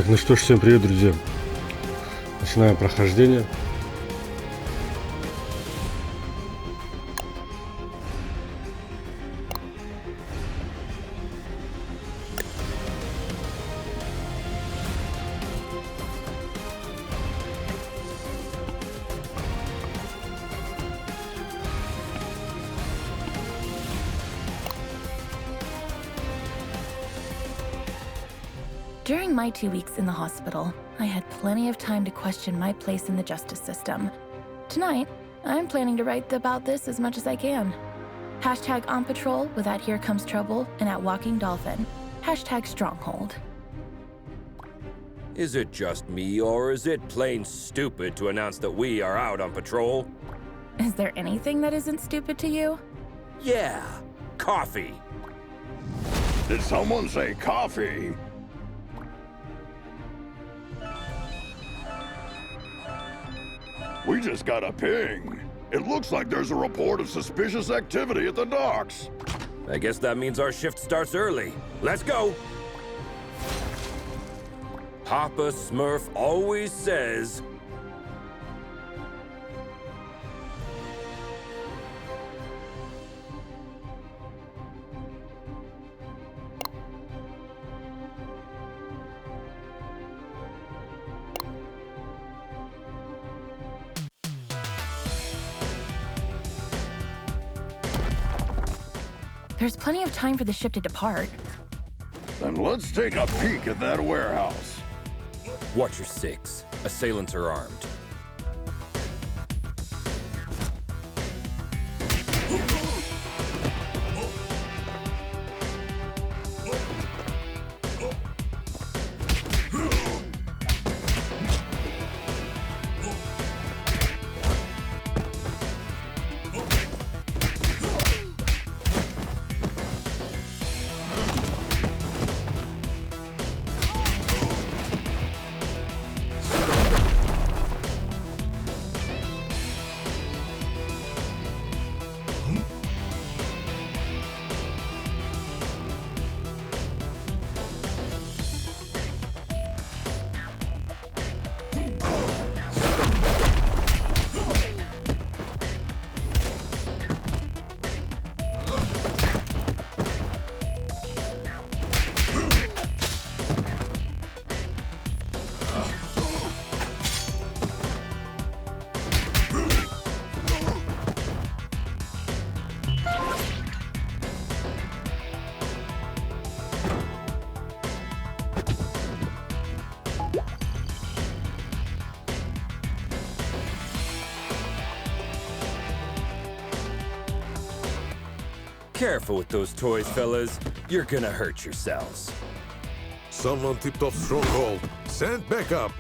Так, ну что ж, всем привет, друзья. Начинаем прохождение. During my 2 weeks in the hospital, I had plenty of time to question my place in the justice system. Tonight, I'm planning to write about this as much as I can. Hashtag on patrol with at Here Comes Trouble and at Walking Dolphin. Hashtag Stronghold. Is it just me, or is it plain stupid to announce that we are out on patrol? Is there anything that isn't stupid to you? Yeah, coffee. Did someone say coffee? We just got a ping. It looks like there's a report of suspicious activity at the docks. I guess that means our shift starts early. Let's go! Papa Smurf always says... There's plenty of time for the ship to depart. Then let's take a peek at that warehouse. Watch your six. Assailants are armed. Careful with those toys, fellas. You're gonna hurt yourselves. Someone tipped off Stronghold. Send backup.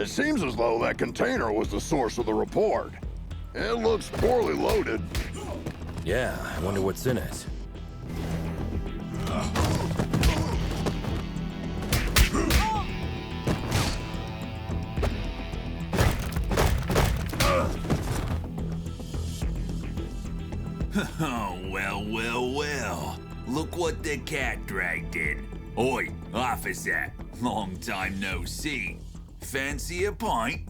It seems as though that container was the source of the report. It looks poorly loaded. Yeah, I wonder what's in it. Oh, well. Look what the cat dragged in. Oi, officer. Long time no see. Fancy a pint?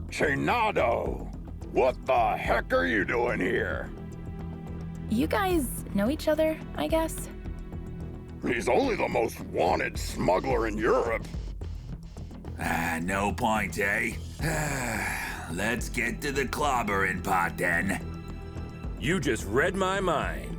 Chinado! What the heck are you doing here? You guys know each other, I guess? He's only the most wanted smuggler in Europe. No point, eh? Let's get to the clobbering pot then. You just read my mind.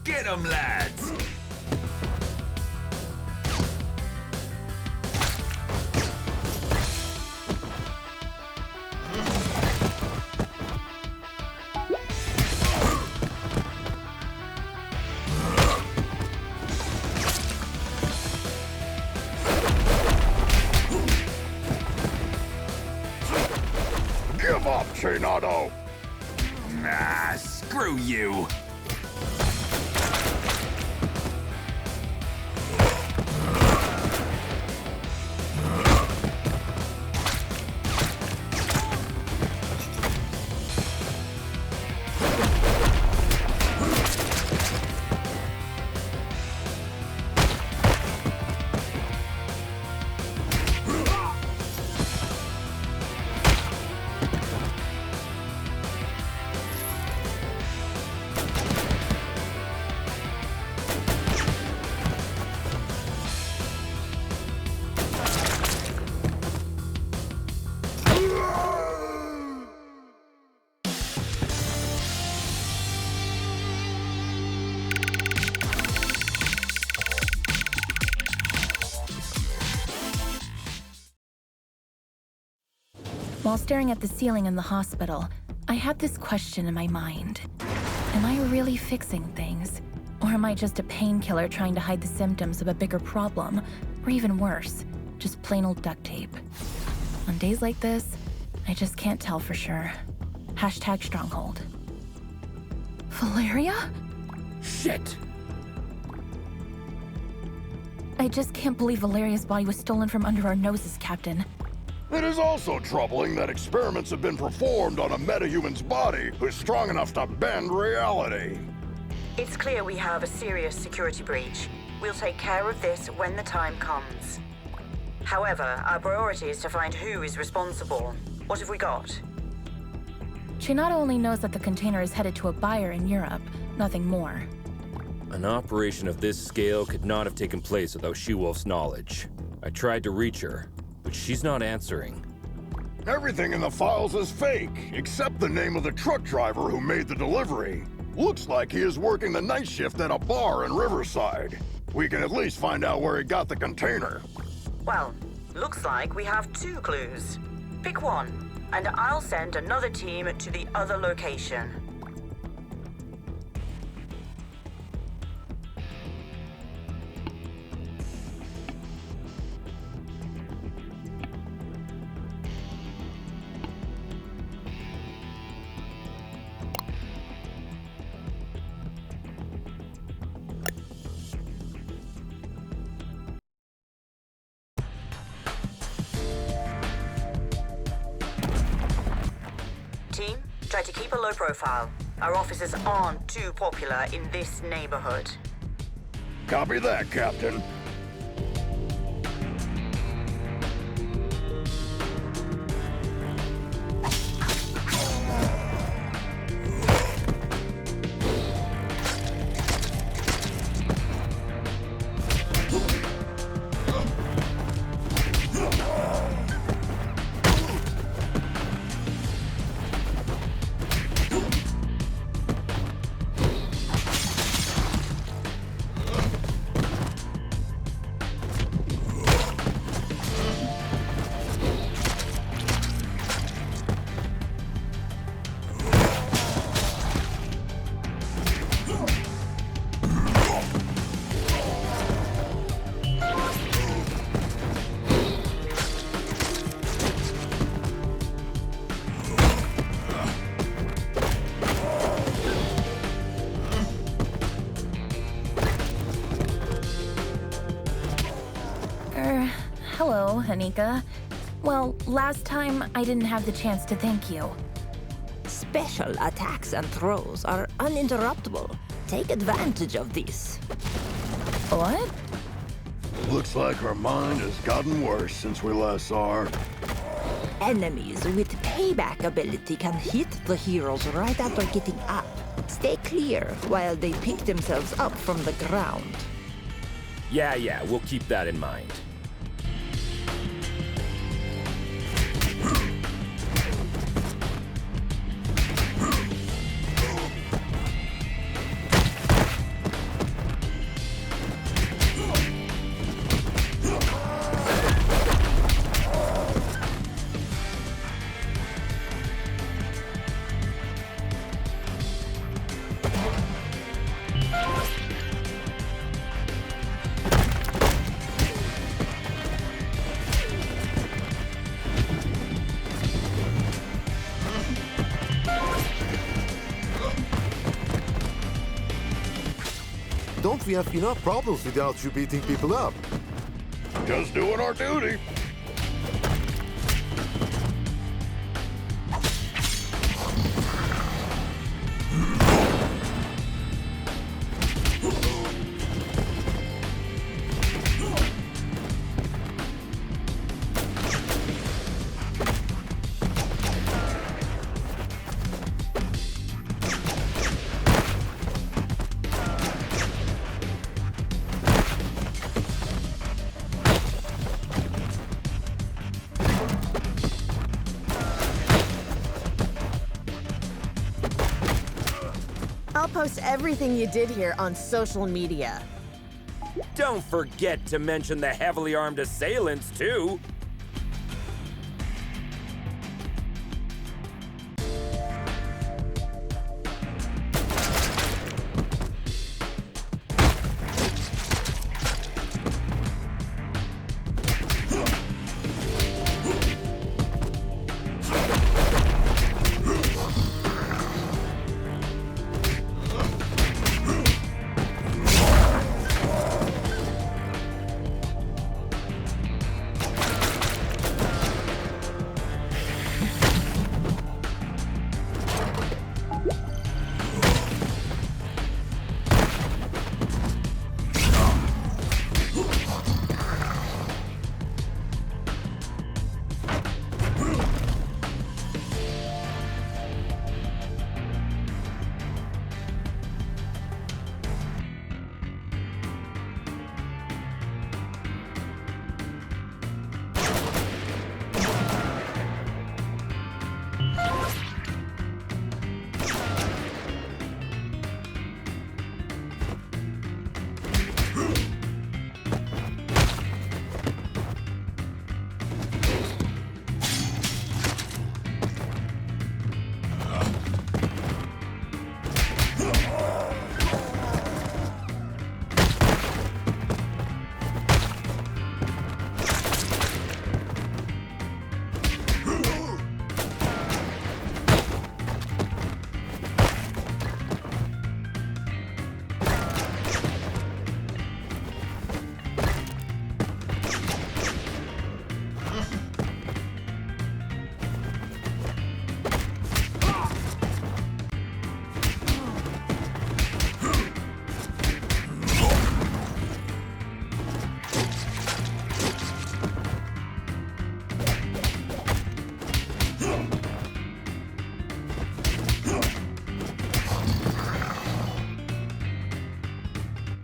Get 'em, lads! Give up, Chinado! Ah, screw you! While staring at the ceiling in the hospital, I had this question in my mind. Am I really fixing things? Or am I just a painkiller trying to hide the symptoms of a bigger problem? Or even worse, just plain old duct tape? On days like this, I just can't tell for sure. Hashtag stronghold. Valeria? Shit! I just can't believe Valeria's body was stolen from under our noses, Captain. It is also troubling that experiments have been performed on a metahuman's body who's strong enough to bend reality. It's clear we have a serious security breach. We'll take care of this when the time comes. However, our priority is to find who is responsible. What have we got? Chinado only knows that the container is headed to a buyer in Europe, nothing more. An operation of this scale could not have taken place without She-Wolf's knowledge. I tried to reach her, but she's not answering. Everything in the files is fake, except the name of the truck driver who made the delivery. Looks like he is working the night shift at a bar in Riverside. We can at least find out where he got the container. Well, looks like we have 2 clues. Pick one, and I'll send another team to the other location. Team, try to keep a low profile. Our officers aren't too popular in this neighborhood. Copy that, Captain. Anika. Well, last time I didn't have the chance to thank you. Special attacks and throws are uninterruptible. Take advantage of these. What? Looks like her mind has gotten worse since we last saw her. Enemies with payback ability can hit the heroes right after getting up. Stay clear while they pick themselves up from the ground. Yeah, we'll keep that in mind. Don't we have enough problems without you beating people up? Just doing our duty. I'll post everything you did here on social media. Don't forget to mention the heavily armed assailants, too.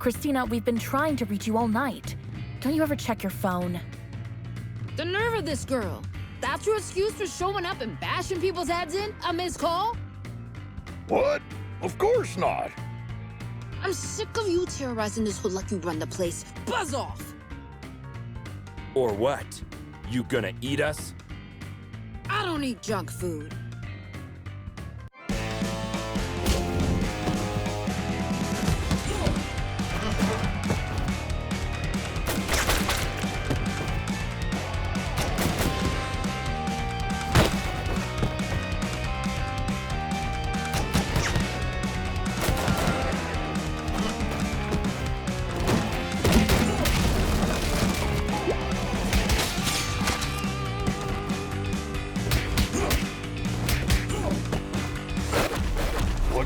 Christina, we've been trying to reach you all night. Don't you ever check your phone? The nerve of this girl. That's your excuse for showing up and bashing people's heads in? A missed call? What? Of course not. I'm sick of you terrorizing this hood like you run the place. Buzz off! Or what? You gonna eat us? I don't eat junk food.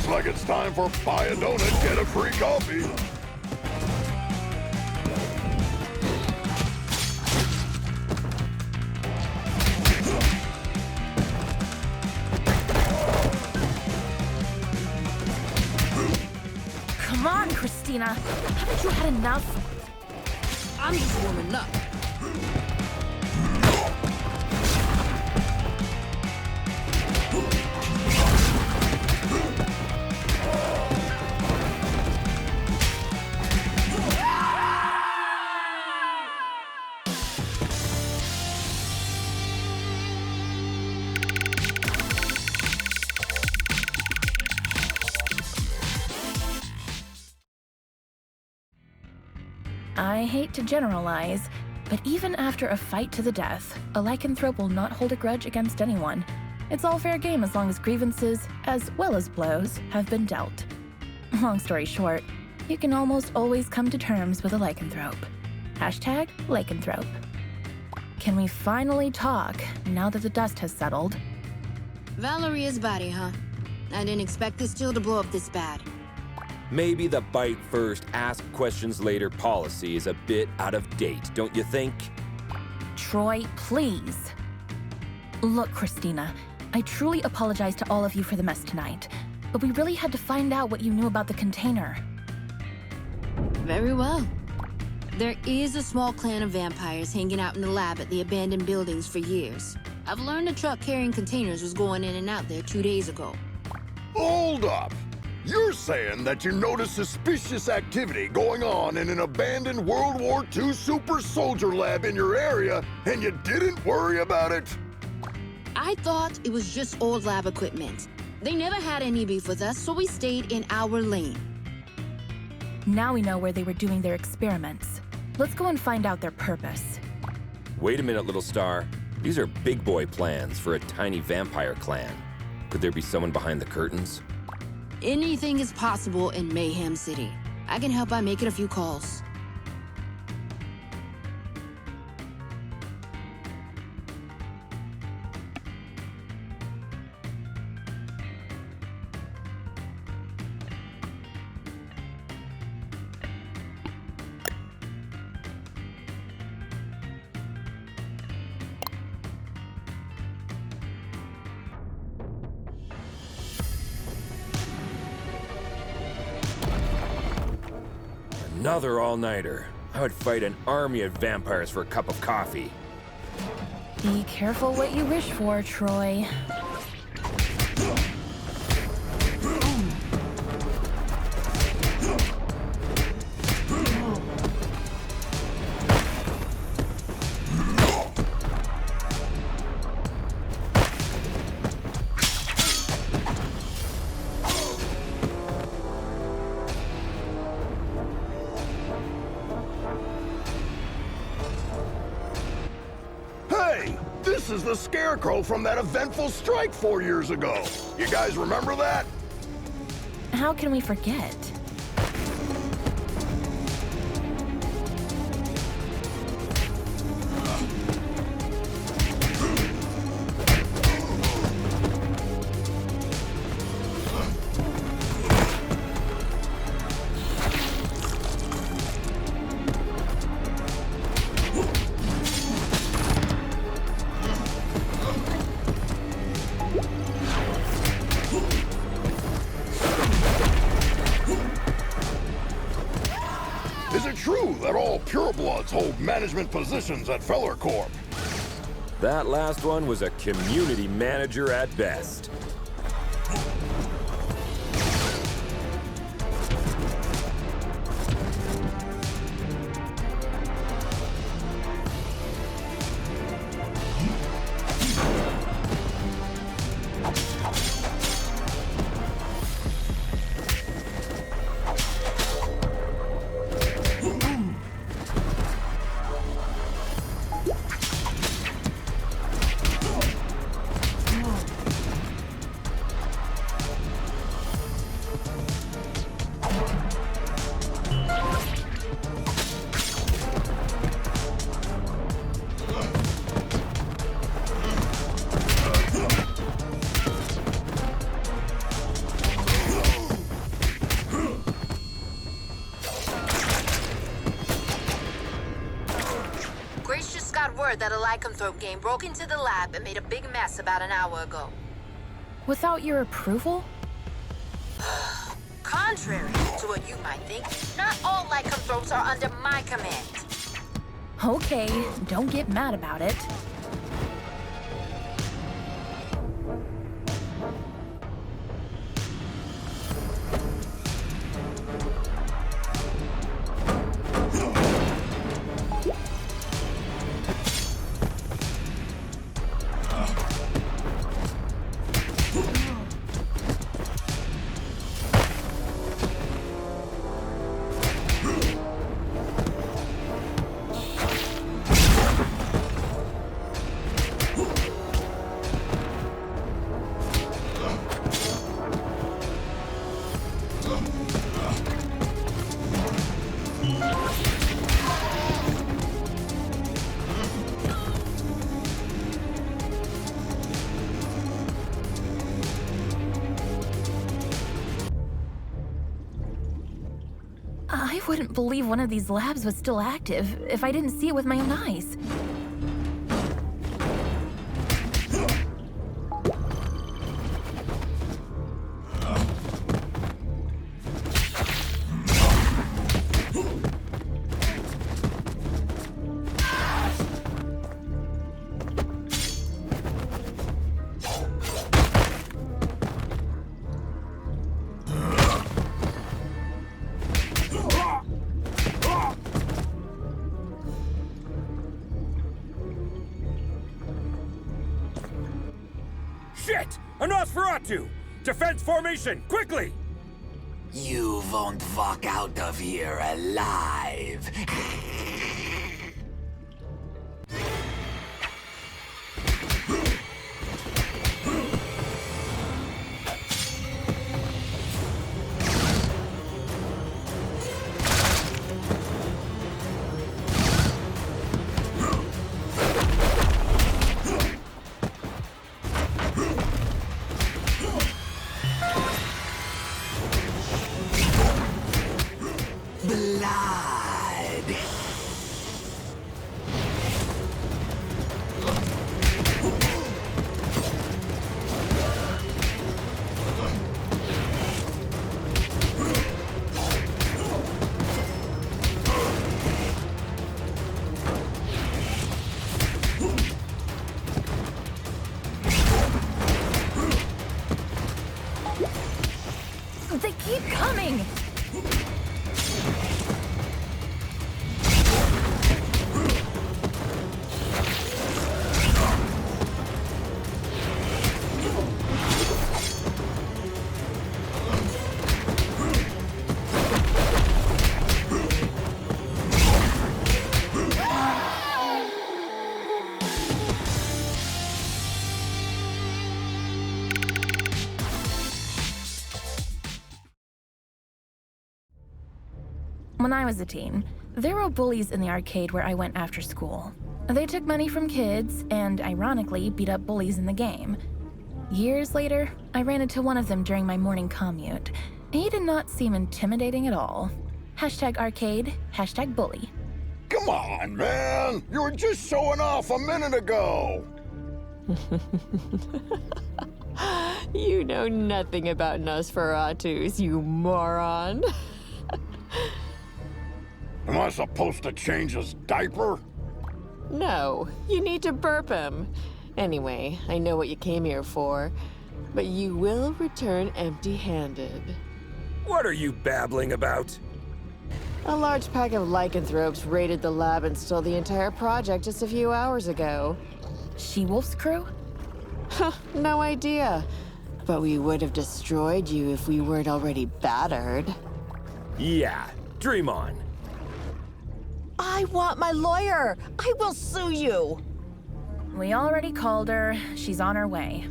Looks like it's time for buy a donut, get a free coffee. Come on, Christina. Haven't you had enough? I'm just warming up. I hate to generalize, but even after a fight to the death, a lycanthrope will not hold a grudge against anyone. It's all fair game as long as grievances, as well as blows, have been dealt. Long story short, you can almost always come to terms with a lycanthrope. Hashtag lycanthrope. Can we finally talk now that the dust has settled? Valeria's body, huh? I didn't expect this deal to blow up this bad. Maybe the bite first, ask questions later policy is a bit out of date, don't you think? Troy, please. Look, Christina, I truly apologize to all of you for the mess tonight, but we really had to find out what you knew about the container. Very well. There is a small clan of vampires hanging out in the lab at the abandoned buildings for years. I've learned a truck carrying containers was going in and out there 2 days ago. Hold up! You're saying that you noticed suspicious activity going on in an abandoned World War II super soldier lab in your area, and you didn't worry about it? I thought it was just old lab equipment. They never had any beef with us, so we stayed in our lane. Now we know where they were doing their experiments. Let's go and find out their purpose. Wait a minute, little star. These are big boy plans for a tiny vampire clan. Could there be someone behind the curtains? Anything is possible in Mayhem City. I can help by making a few calls. Another all-nighter. I would fight an army of vampires for a cup of coffee. Be careful what you wish for, Troy. This is the Scarecrow from that eventful strike 4 years ago. You guys remember that? How can we forget? Is it true that all purebloods hold management positions at Feller Corp? That last one was a community manager at best. word that a lycanthrope game broke into the lab and made a big mess about an hour ago. Without your approval? Contrary to what you might think, not all lycanthropes are under my command. Okay, don't get mad about it. I wouldn't believe one of these labs was still active if I didn't see it with my own eyes. Shit! A Nosferatu! Defense formation, quickly! You won't walk out of here alive. Blood. They keep coming! When I was a teen, there were bullies in the arcade where I went after school. They took money from kids and, ironically, beat up bullies in the game. Years later, I ran into one of them during my morning commute. He did not seem intimidating at all. #arcade, #bully. Come on, man! You were just showing off a minute ago! You know nothing about Nosferatus, you moron. Am I supposed to change his diaper? No, you need to burp him. Anyway, I know what you came here for, but you will return empty-handed. What are you babbling about? A large pack of lycanthropes raided the lab and stole the entire project just a few hours ago. She-Wolf's crew? No idea. But we would have destroyed you if we weren't already battered. Yeah, dream on. I want my lawyer! I will sue you! We already called her. She's on her way.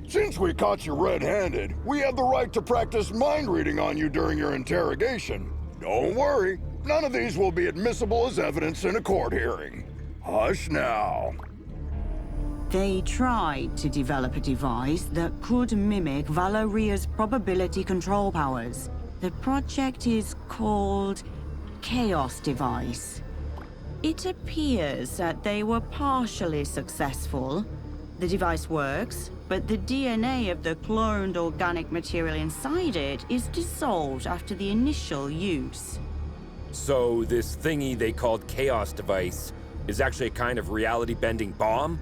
Since we caught you red-handed, we have the right to practice mind reading on you during your interrogation. Don't worry, none of these will be admissible as evidence in a court hearing. Hush now. They tried to develop a device that could mimic Valoria's probability control powers. The project is called Chaos Device. It appears that they were partially successful. The device works, but the DNA of the cloned organic material inside it is dissolved after the initial use. So this thingy they called Chaos Device is actually a kind of reality-bending bomb?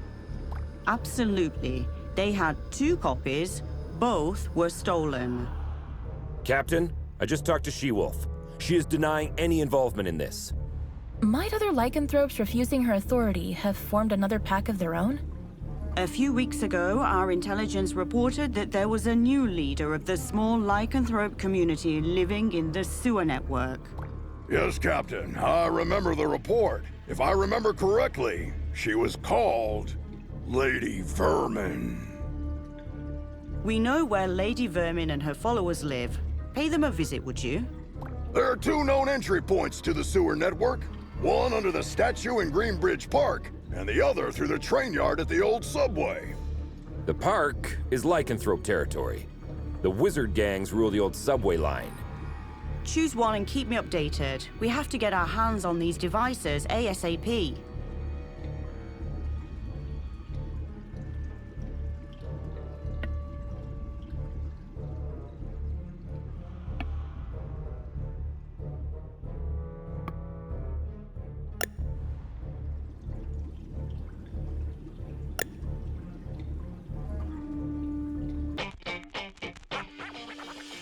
Absolutely. They had 2 copies. Both were stolen. Captain, I just talked to She-Wolf. She is denying any involvement in this. Might other lycanthropes refusing her authority have formed another pack of their own? A few weeks ago, our intelligence reported that there was a new leader of the small lycanthrope community living in the sewer network. Yes, Captain. I remember the report. If I remember correctly, she was called Lady Vermin. We know where Lady Vermin and her followers live. Pay them a visit, would you? There are 2 known entry points to the sewer network. One under the statue in Greenbridge Park, and the other through the train yard at the old subway. The park is lycanthrope territory. The wizard gangs rule the old subway line. Choose one and keep me updated. We have to get our hands on these devices ASAP.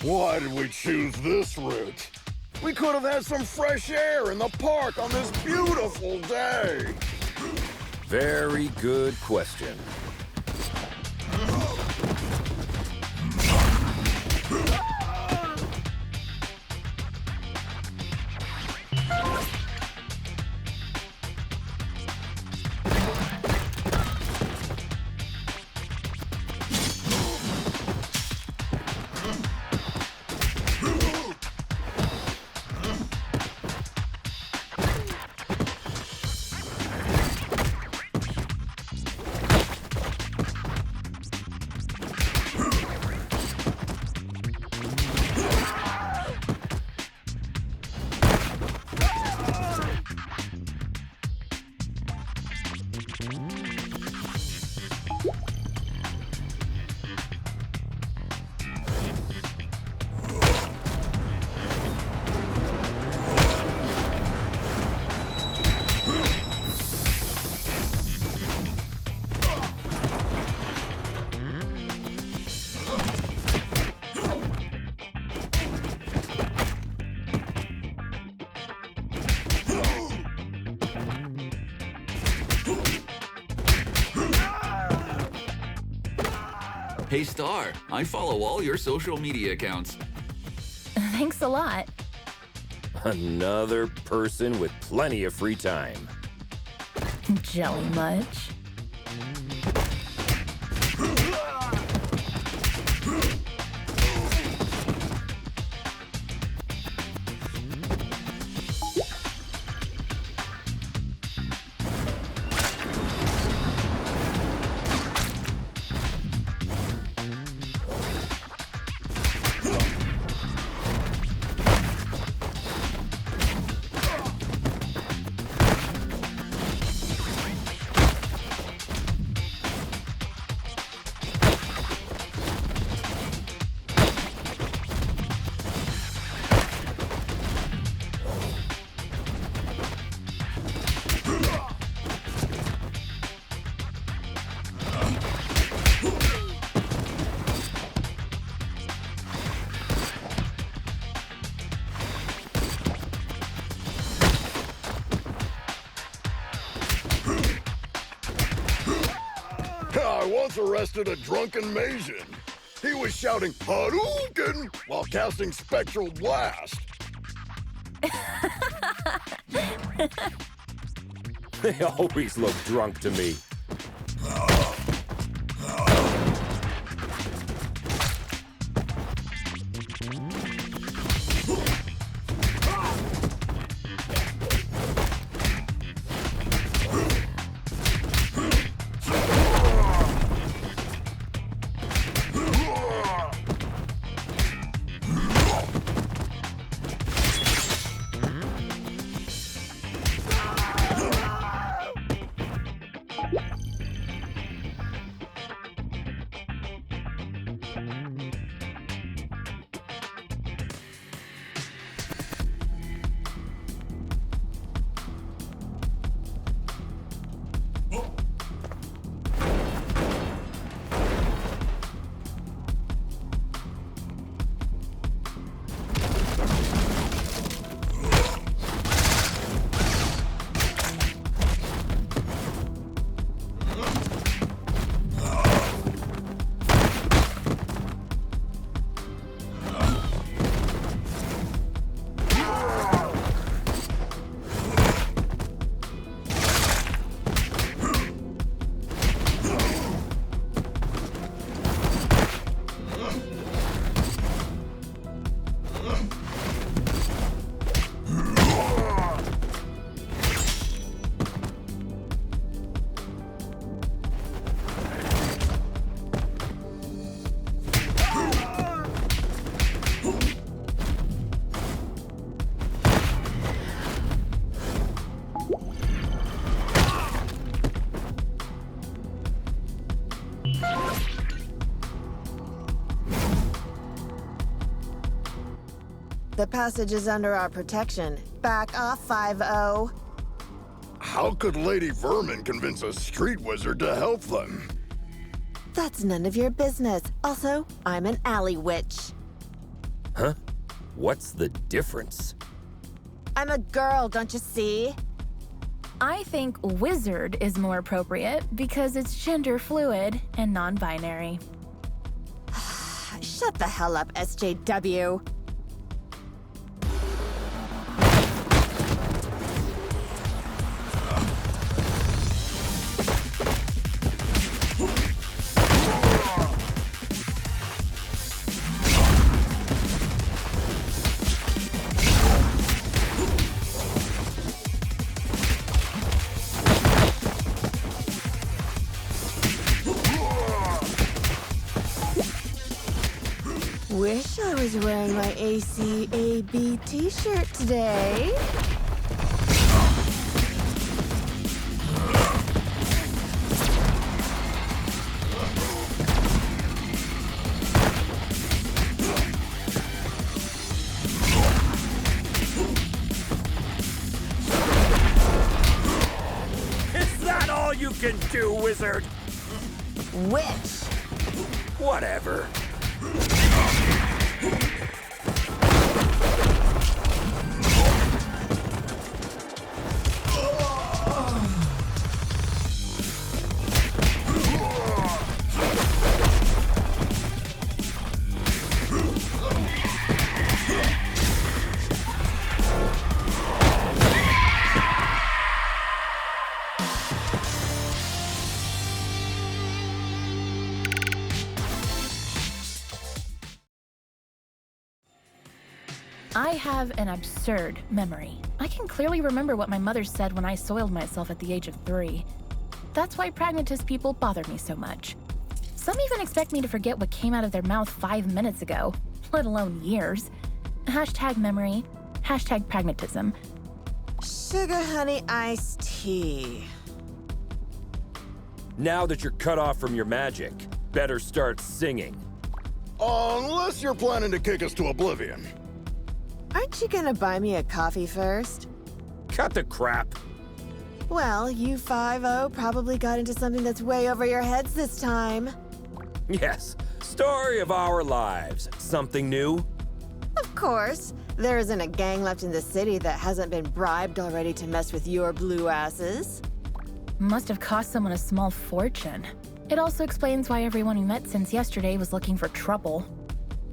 Why did we choose this route? We could have had some fresh air in the park on this beautiful day. Very good question. Hey Star, I follow all your social media accounts. Thanks a lot. Another person with plenty of free time. Jelly much? I once arrested a drunken Maysian. He was shouting Hadouken while casting Spectral Blast. They always look drunk to me. The passage is under our protection. Back off, 5-0. How could Lady Vermin convince a street wizard to help them? That's none of your business. Also, I'm an alley witch. Huh? What's the difference? I'm a girl, don't you see? I think wizard is more appropriate because it's gender fluid and non-binary. Shut the hell up, SJW. Wish I was wearing my ACAB t-shirt today. Is that all you can do, wizard? Witch. Whatever. I have an absurd memory. I can clearly remember what my mother said when I soiled myself at the age of 3. That's why pragmatist people bother me so much. Some even expect me to forget what came out of their mouth 5 minutes ago, let alone years. Hashtag memory, hashtag pragmatism. Sugar honey iced tea. Now that you're cut off from your magic, better start singing. Unless you're planning to kick us to oblivion. Aren't you gonna buy me a coffee first? Cut the crap. Well, you 5-0 probably got into something that's way over your heads this time. Yes, story of our lives. Something new? Of course. There isn't a gang left in the city that hasn't been bribed already to mess with your blue asses. Must have cost someone a small fortune. It also explains why everyone we met since yesterday was looking for trouble.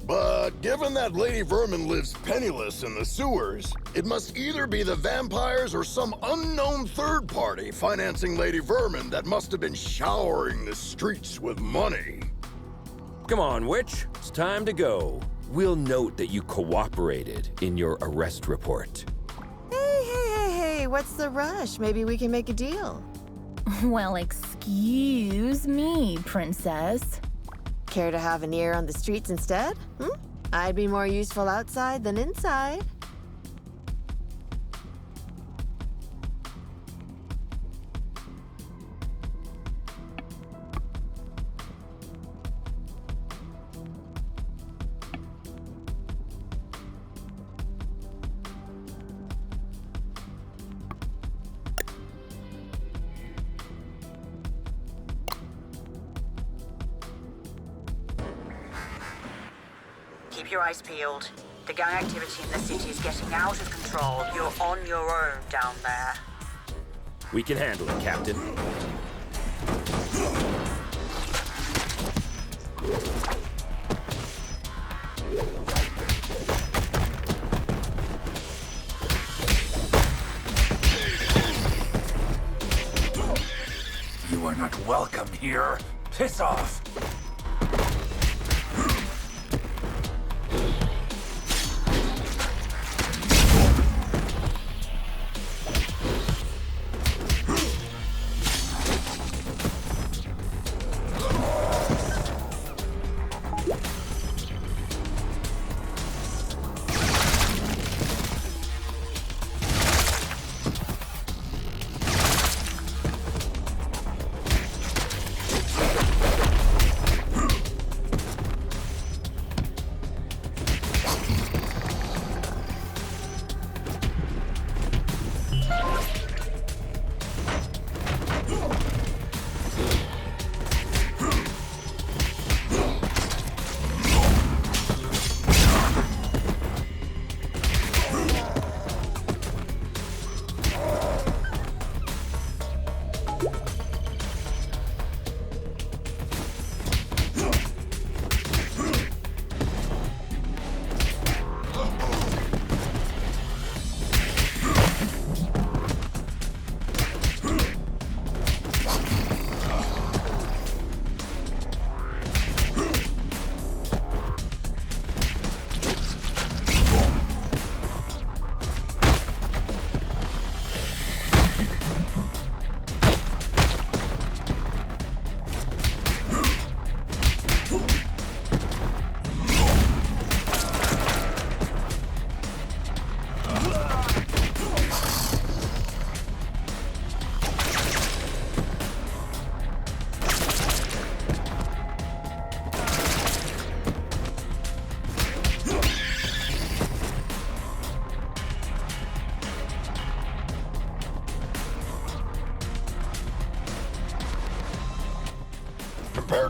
But given that Lady Vermin lives penniless in the sewers, it must either be the vampires or some unknown third party financing Lady Vermin that must have been showering the streets with money. Come on, witch. It's time to go. We'll note that you cooperated in your arrest report. Hey, what's the rush? Maybe we can make a deal. Well, excuse me, princess. Care to have an ear on the streets instead? I'd be more useful outside than inside. Keep your eyes peeled. The gang activity in the city is getting out of control. You're on your own down there. We can handle it, Captain. You are not welcome here. Piss off.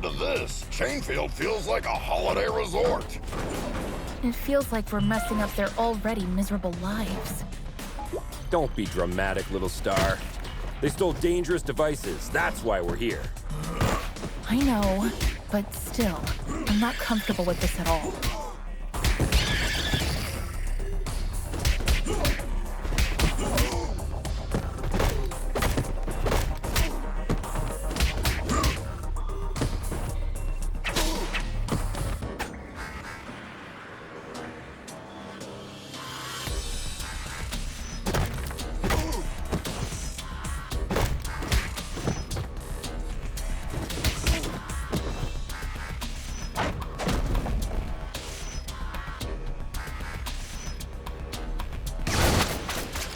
Compared to this, Chainfield feels like a holiday resort. It feels like we're messing up their already miserable lives. Don't be dramatic, little star. They stole dangerous devices. That's why we're here. I know, but still, I'm not comfortable with this at all.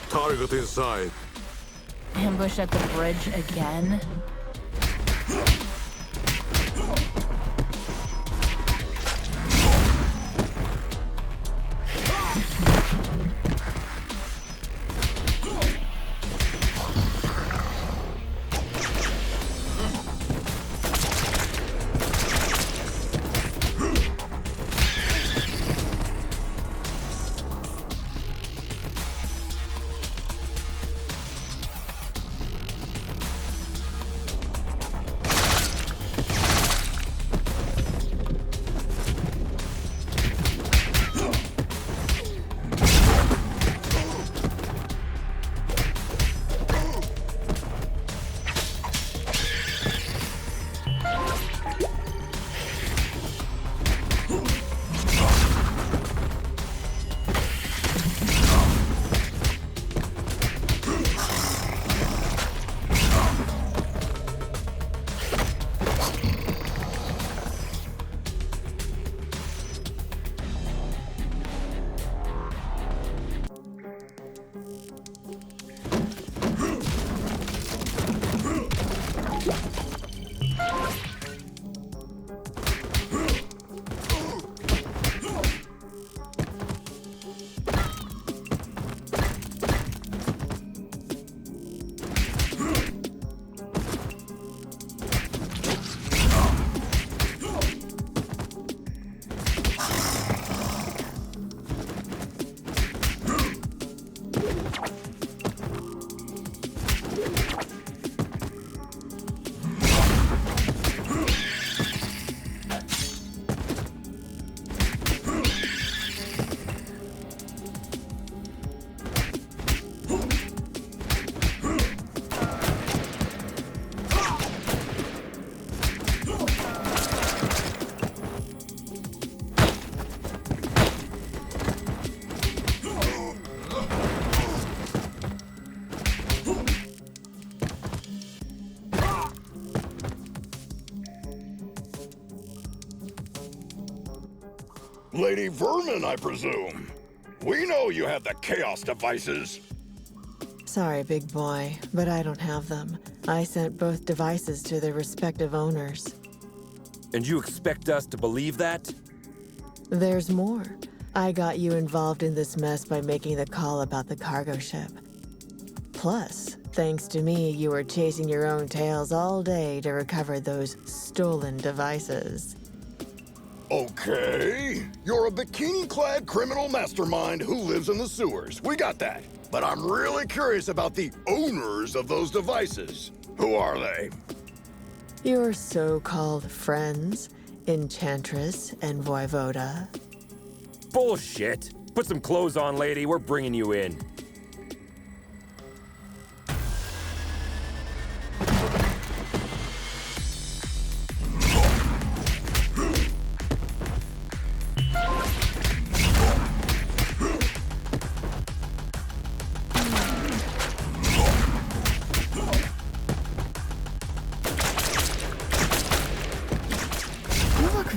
Target inside. Ambush at the bridge again? Lady Vermin, I presume. We know you have the Chaos devices. Sorry, big boy, but I don't have them. I sent both devices to their respective owners. And you expect us to believe that? There's more. I got you involved in this mess by making the call about the cargo ship. Plus, thanks to me, you were chasing your own tails all day to recover those stolen devices. Okay. You're a bikini-clad criminal mastermind who lives in the sewers. We got that. But I'm really curious about the owners of those devices. Who are they? Your so-called friends, Enchantress and Voivoda. Bullshit! Put some clothes on, lady. We're bringing you in.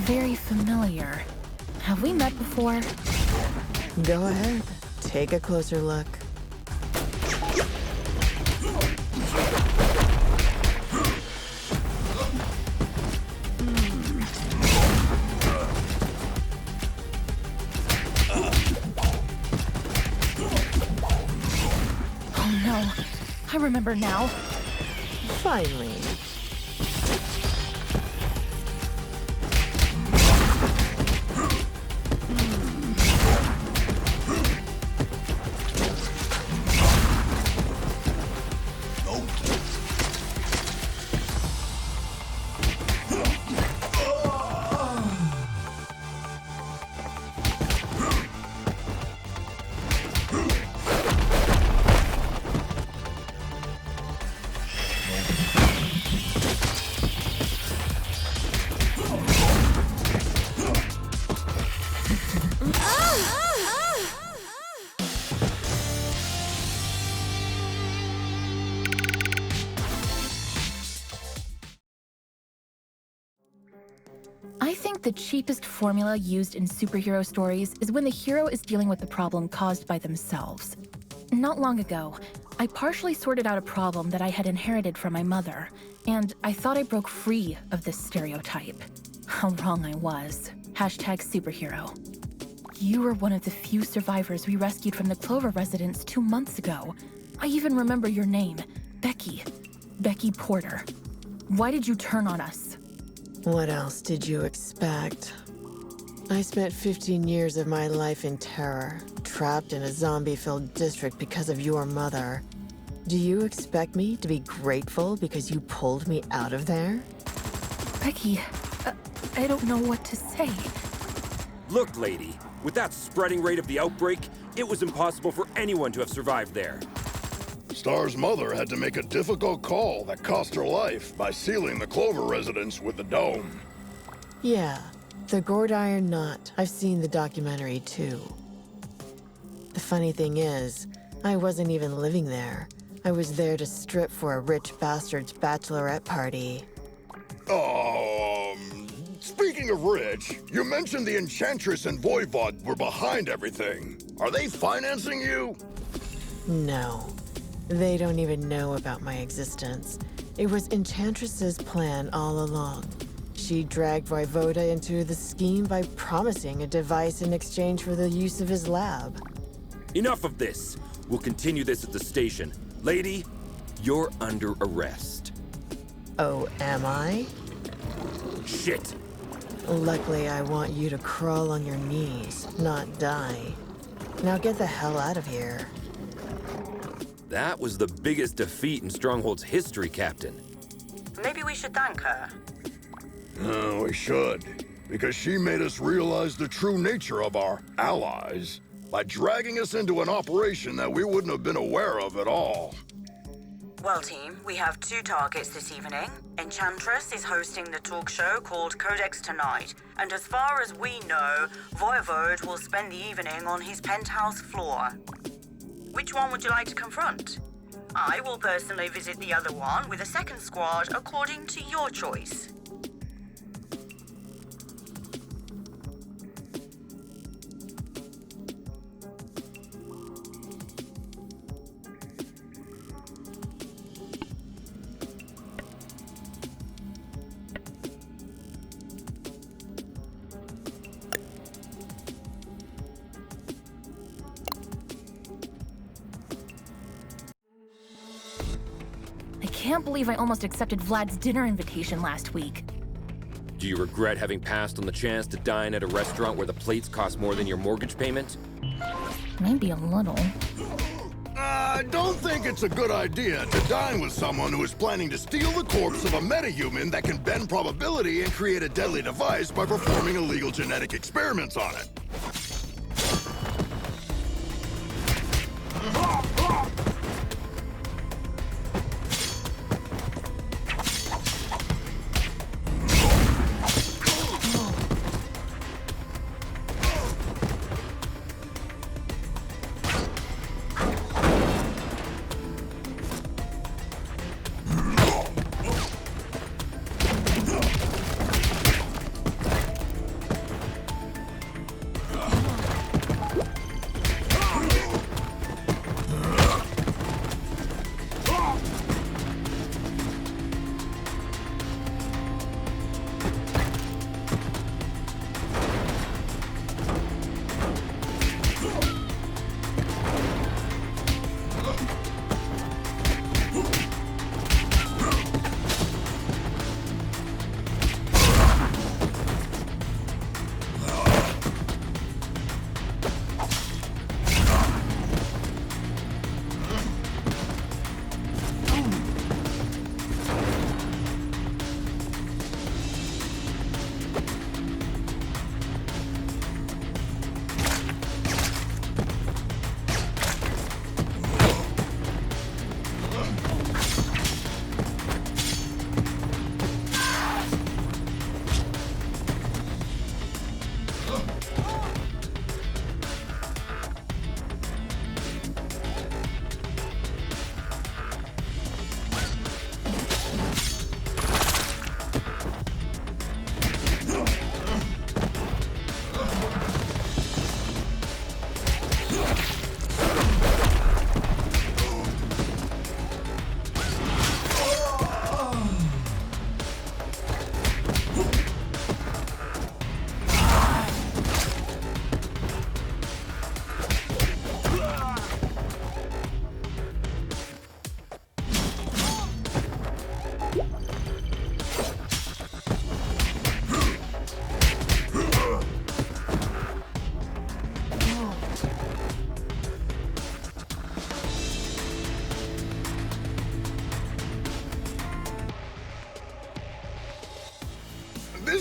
Very familiar. Have we met before? Go ahead. Take a closer look. Oh no. I remember now. Finally. I think the cheapest formula used in superhero stories is when the hero is dealing with the problem caused by themselves. Not long ago, I partially sorted out a problem that I had inherited from my mother, and I thought I broke free of this stereotype. How wrong I was. #superhero. You were one of the few survivors we rescued from the Clover residence 2 months ago. I even remember your name, Becky. Becky Porter. Why did you turn on us? What else did you expect? I spent 15 years of my life in terror, trapped in a zombie-filled district because of your mother. Do you expect me to be grateful because you pulled me out of there? Becky, I don't know what to say. Look, lady, with that spreading rate of the outbreak, it was impossible for anyone to have survived there. Star's mother had to make a difficult call that cost her life by sealing the Clover residence with the dome. Yeah, the gourd iron knot. I've seen the documentary too. The funny thing is, I wasn't even living there. I was there to strip for a rich bastard's bachelorette party. Speaking of rich, you mentioned the Enchantress and Voivod were behind everything. Are they financing you? No. They don't even know about my existence. It was Enchantress's plan all along. She dragged Voivoda into the scheme by promising a device in exchange for the use of his lab. Enough of this. We'll continue this at the station. Lady, you're under arrest. Oh, am I? Shit. Luckily, I want you to crawl on your knees, not die. Now get the hell out of here. That was the biggest defeat in Stronghold's history, Captain. Maybe we should thank her. No, we should. Because she made us realize the true nature of our allies by dragging us into an operation that we wouldn't have been aware of at all. Well, team, we have 2 targets this evening. Enchantress is hosting the talk show called Codex tonight, and as far as we know, Voivod will spend the evening on his penthouse floor. Which one would you like to confront? I will personally visit the other one with a second squad according to your choice. I can't believe I almost accepted Vlad's dinner invitation last week. Do you regret having passed on the chance to dine at a restaurant where the plates cost more than your mortgage payment? Maybe a little. I don't think it's a good idea to dine with someone who is planning to steal the corpse of a metahuman that can bend probability and create a deadly device by performing illegal genetic experiments on it.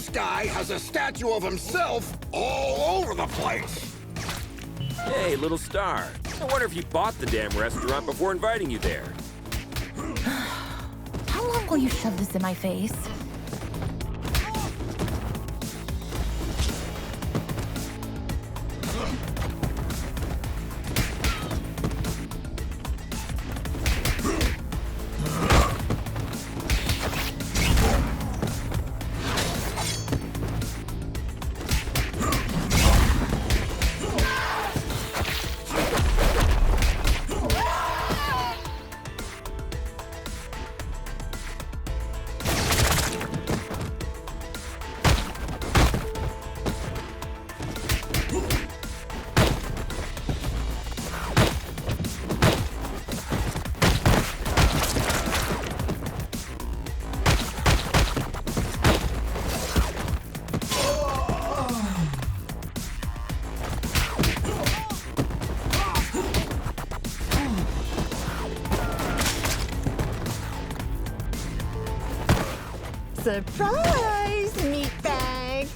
This guy has a statue of himself all over the place. Hey, little star. I wonder if you bought the damn restaurant before inviting you there. How long will you shove this in my face? Surprise, meatbag!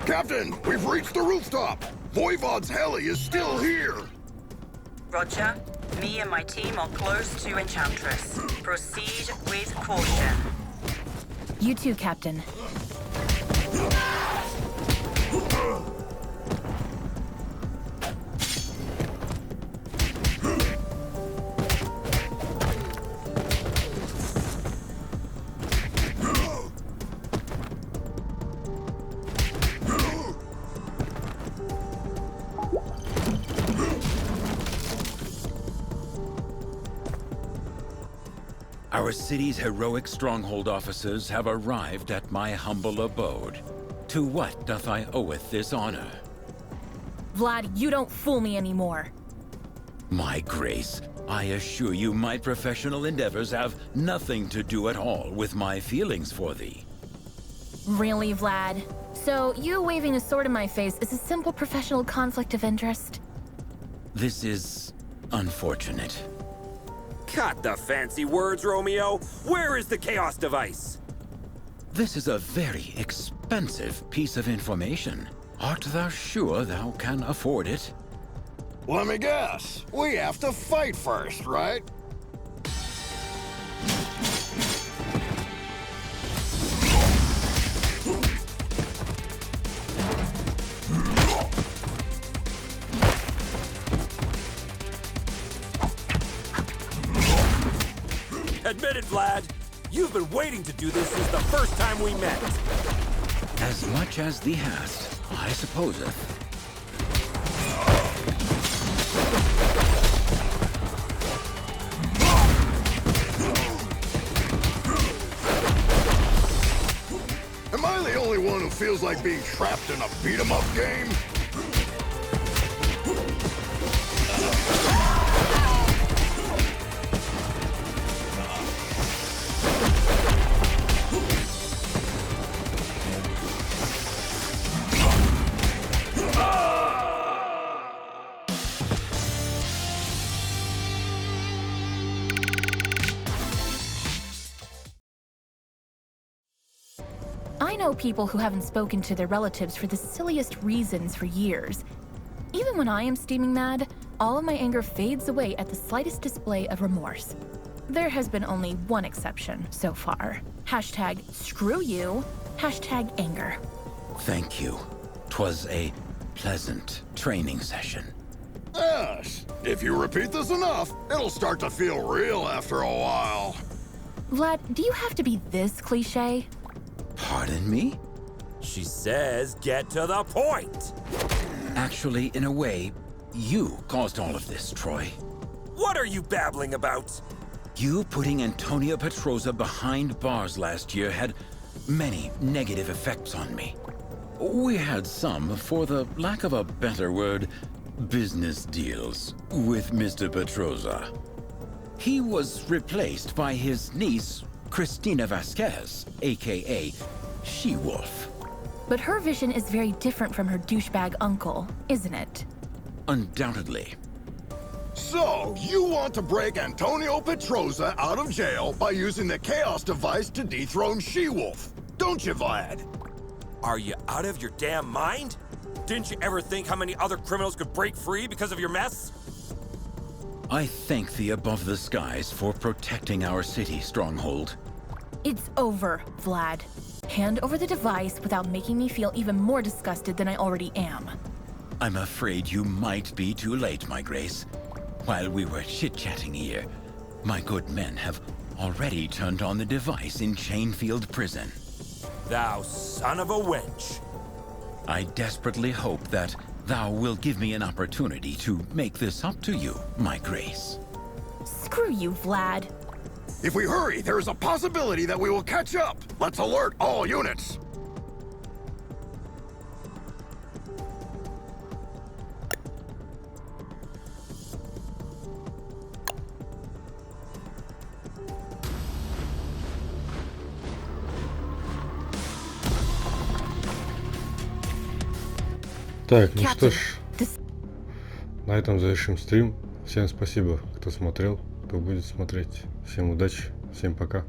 Captain, we've reached the rooftop. Voivod's heli is still here. Roger. Me and my team are close to Enchantress. Proceed with caution. You too, Captain. Our city's heroic stronghold officers have arrived at my humble abode. To what doth I oweth this honor? Vlad, you don't fool me anymore. My grace, I assure you my professional endeavors have nothing to do at all with my feelings for thee. Really, Vlad? So, you waving a sword in my face is a simple professional conflict of interest? This is unfortunate. Cut the fancy words, Romeo! Where is the Chaos device? This is a very expensive piece of information. Art thou sure thou can afford it? Let me guess. We have to fight first, right? Admit it, Vlad. You've been waiting to do this since the first time we met. As much as thee hast, I supposeth. Am I the only one who feels like being trapped in a beat-em-up game? I know people who haven't spoken to their relatives for the silliest reasons for years. Even when I am steaming mad, all of my anger fades away at the slightest display of remorse. There has been only one exception so far. Hashtag screw you, hashtag anger. Thank you. 'Twas a pleasant training session. Yes, if you repeat this enough, it'll start to feel real after a while. Vlad, do you have to be this cliche? Pardon me? She says get to the point. Actually, in a way, you caused all of this, Troy. What are you babbling about? You putting Antonia Petroza behind bars last year had many negative effects on me. We had some, for the lack of a better word, business deals with Mr. Petroza. He was replaced by his niece, Cristina Vasquez, aka She-Wolf. But her vision is very different from her douchebag uncle, isn't it? Undoubtedly. So, you want to break Antonio Petroza out of jail by using the Chaos device to dethrone She-Wolf, don't you, Vlad? Are you out of your damn mind? Didn't you ever think how many other criminals could break free because of your mess? I thank the above the skies for protecting our city, Stronghold. It's over, Vlad. Hand over the device without making me feel even more disgusted than I already am. I'm afraid you might be too late, my Grace. While we were chit-chatting here, my good men have already turned on the device in Chainfield Prison. Thou son of a wench. I desperately hope that thou will give me an opportunity to make this up to you, my Grace. Screw you, Vlad. If we hurry, there is a possibility that we will catch up. Let's alert all units. Так, ну что ж, на этом завершим стрим. Всем спасибо, кто смотрел, кто будет смотреть. Всем удачи, всем пока.